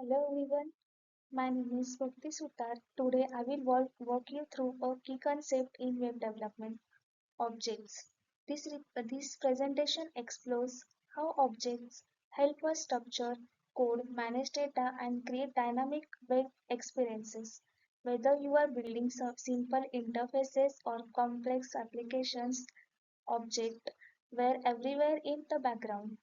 Hello everyone, my name is Bhakti Sutar. Today I will walk you through a key concept in web development objects. This presentation explores how objects help us structure, code, manage data, and create dynamic web experiences. Whether you are building simple interfaces or complex applications, objects were everywhere in the background.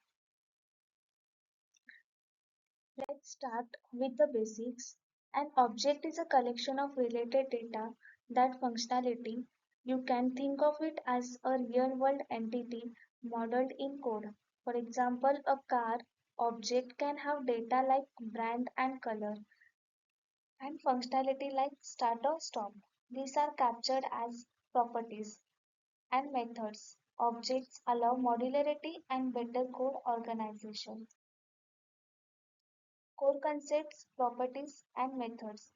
Let's start with the basics. An object is a collection of related data that functionality. You can think of it as a real-world entity modeled in code. For example, a car object can have data like brand and color, and functionality like start or stop. These are captured as properties and methods. Objects allow modularity and better code organization. Core concepts, properties, and methods.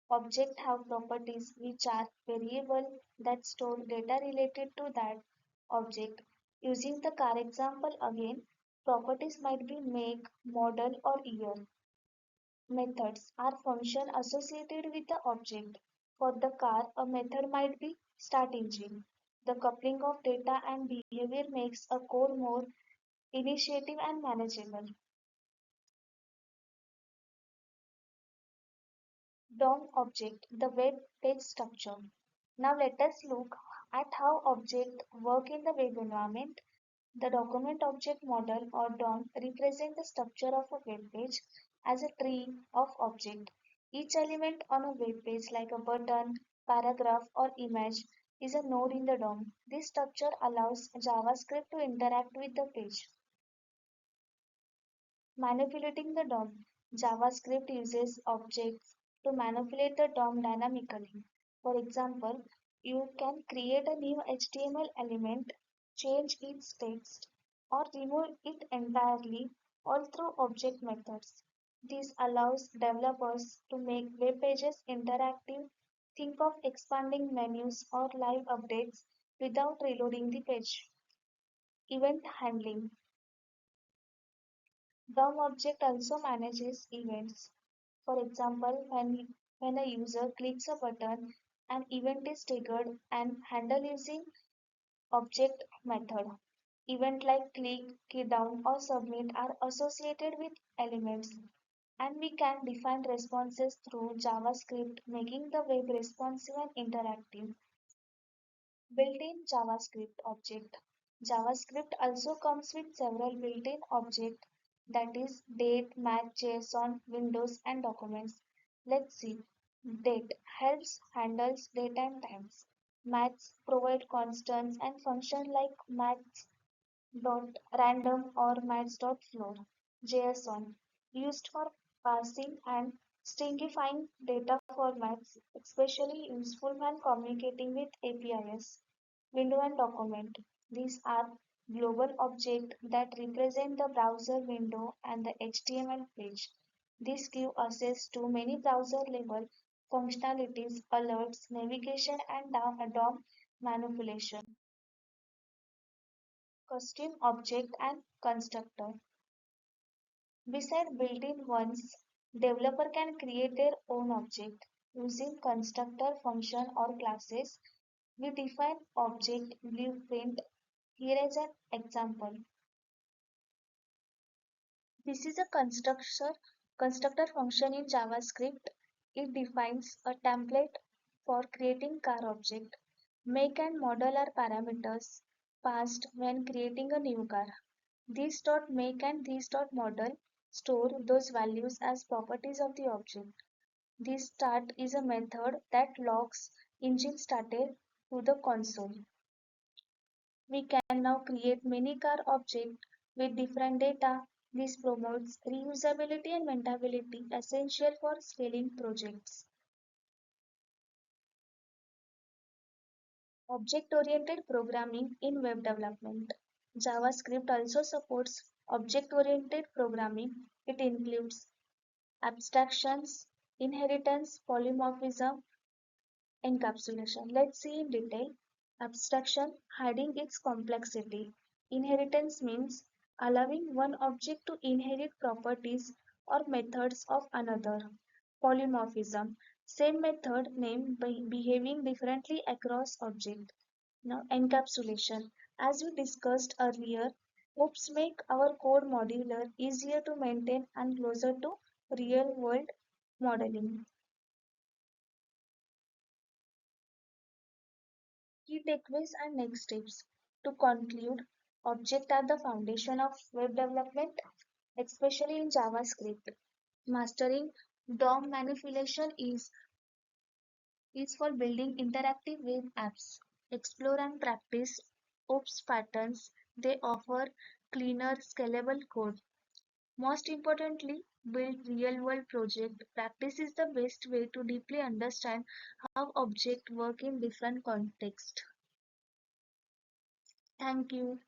Objects have properties which are variable that store data related to that object. Using the car example again, properties might be make, model, or year. Methods are functions associated with the object. For the car, a method might be start engine. The coupling of data and behavior makes a code more initiative and manageable. DOM object, the web page structure. Now let us look at how objects work in the web environment. The document object model or DOM represents the structure of a web page as a tree of objects. Each element on a web page like a button, paragraph or image is a node in the DOM. This structure allows JavaScript to interact with the page. Manipulating the DOM. JavaScript uses objects to manipulate the DOM dynamically. For example, you can create a new HTML element, change its text, or remove it entirely, all through object methods. This allows developers to make web pages interactive. Think of expanding menus or live updates without reloading the page. Event handling. DOM object also manages events. For example, when a user clicks a button, an event is triggered and handled using object method. Events like click, key down, or submit are associated with elements, and we can define responses through JavaScript, making the web responsive and interactive. Built-in JavaScript object. JavaScript also comes with several built-in objects, that is date, match, JSON, windows, and documents. Let's see. Date helps handles date and times. Match provide constants and function like match.random or match.floor. JSON used for parsing and stringifying data formats, especially useful when communicating with APIs. Window and document. These are global objects that represent the browser window and the HTML page. These give access to many browser-level functionalities, alerts, navigation, and DOM manipulation. Custom object and constructor. Beside built-in ones, developer can create their own object using constructor function or classes. We define object blueprint. Here is an example. This is a constructor function in JavaScript. It defines a template for creating car object. Make and model are parameters passed when creating a new car. This dot make and this dot model store those values as properties of the object. This start is a method that logs engine started to the console. We can now create many car objects with different data. This promotes reusability and maintainability, essential for scaling projects. Object-oriented programming in web development. JavaScript also supports object-oriented programming. It includes abstractions, inheritance, polymorphism, encapsulation. Let's see in detail. Abstraction, hiding its complexity. Inheritance means allowing one object to inherit properties or methods of another. Polymorphism. Same method name behaving differently across object. Now encapsulation. As we discussed earlier, OOPs make our code modular, easier to maintain and closer to real world modeling. Key takeaways and next steps. To conclude, objects are the foundation of web development, especially in JavaScript. Mastering DOM manipulation is for building interactive web apps. Explore and practice OOPS patterns. They offer cleaner, scalable code. Most importantly, build real-world project. Practice is the best way to deeply understand how objects work in different contexts. Thank you.